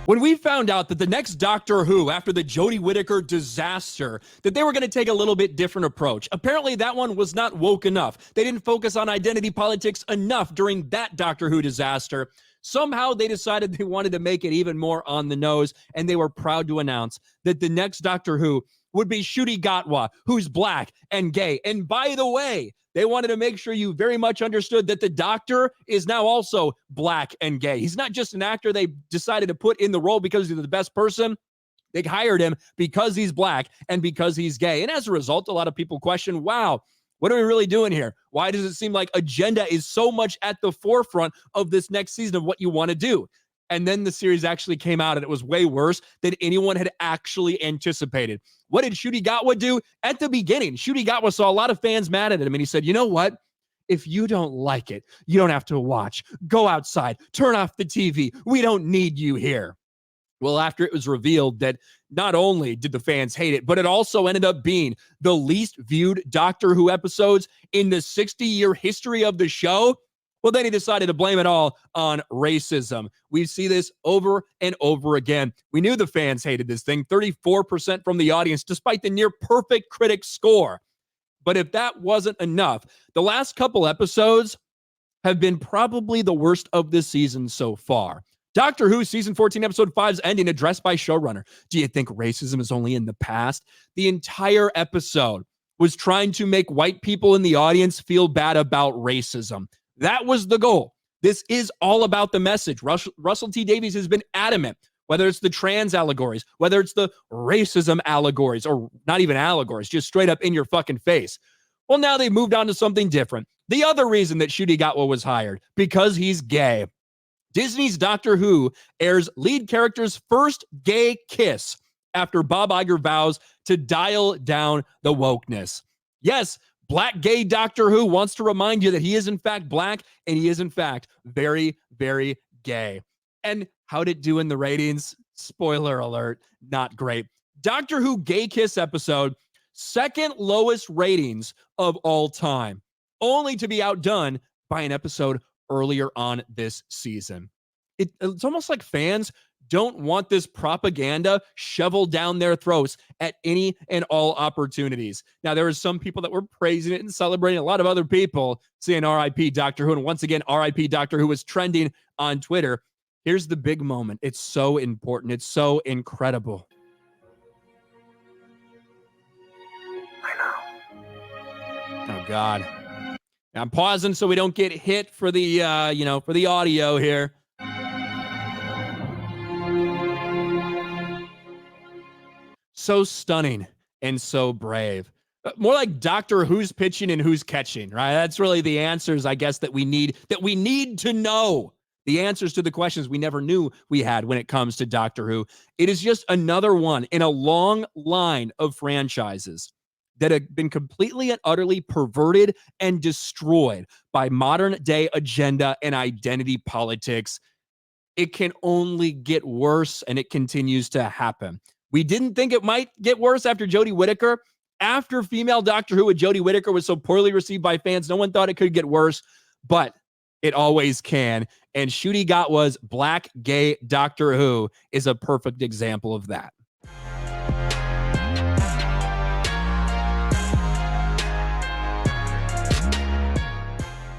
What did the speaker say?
When we found out that the next Doctor Who, after the Jodie Whittaker disaster, that they were going to take a little bit different approach. Apparently that one was not woke enough. They didn't focus on identity politics enough during that Doctor Who disaster. Somehow they decided they wanted to make it even more on the nose, and they were proud to announce that the next Doctor Who would be Ncuti Gatwa, who's black and gay. And by the way, they wanted to make sure you very much understood that the Doctor is now also black and gay. He's not just an actor they decided to put in the role because he's the best person. They hired him because he's black and because he's gay. And as a result, a lot of people question, wow, what are we really doing here? Why does it seem like agenda is so much at the forefront of this next season of what you want to do? And then the series actually came out and it was way worse than anyone had actually anticipated. What did Ncuti Gatwa do? At the beginning, Ncuti Gatwa saw a lot of fans mad at him, and he said, you know what? If you don't like it, you don't have to watch. Go outside. Turn off the TV. We don't need you here. Well, after it was revealed that not only did the fans hate it, but it also ended up being the least viewed Doctor Who episodes in the 60-year history of the show, well, then he decided to blame it all on racism. We see this over and over again. We knew the fans hated this thing, 34% from the audience, despite the near perfect critic score. But if that wasn't enough, the last couple episodes have been probably the worst of this season so far. Doctor Who Season 14, Episode 5's ending addressed by showrunner. Do you think racism is only in the past? The entire episode was trying to make white people in the audience feel bad about racism. That was the goal. This is all about the message. Russell T. Davies has been adamant, whether it's the trans allegories, whether it's the racism allegories, or not even allegories, just straight up in your fucking face. Well, now they've moved on to something different. The other reason that Ncuti Gatwa was hired, because he's gay. Disney's Doctor Who airs lead character's first gay kiss after Bob Iger vows to dial down the wokeness. Yes, Black gay Doctor Who wants to remind you that he is in fact black and he is in fact very, very gay. And how'd it do in the ratings? Spoiler alert, not great. Doctor Who gay kiss episode, second lowest ratings of all time, only to be outdone by an episode earlier on this season. It's almost like fans don't want this propaganda shoveled down their throats at any and all opportunities. Now, there are some people that were praising it and celebrating, a lot of other people saying RIP Doctor Who. And once again, RIP Doctor Who was trending on Twitter. Here's the big moment. It's so important. It's so incredible. I know. Oh, God. Now, I'm pausing so we don't get hit for the, for the audio here. So stunning and so brave. More like Doctor Who's pitching and who's catching, right? That's really the answers, I guess, that we need to know. The answers to the questions we never knew we had when it comes to Doctor Who. It is just another one in a long line of franchises that have been completely and utterly perverted and destroyed by modern day agenda and identity politics. It can only get worse, and it continues to happen. We didn't think it might get worse after Jodie Whittaker. After female Doctor Who with Jodie Whittaker was so poorly received by fans, no one thought it could get worse, but it always can. And Ncuti Gatwa's black gay Doctor Who is a perfect example of that.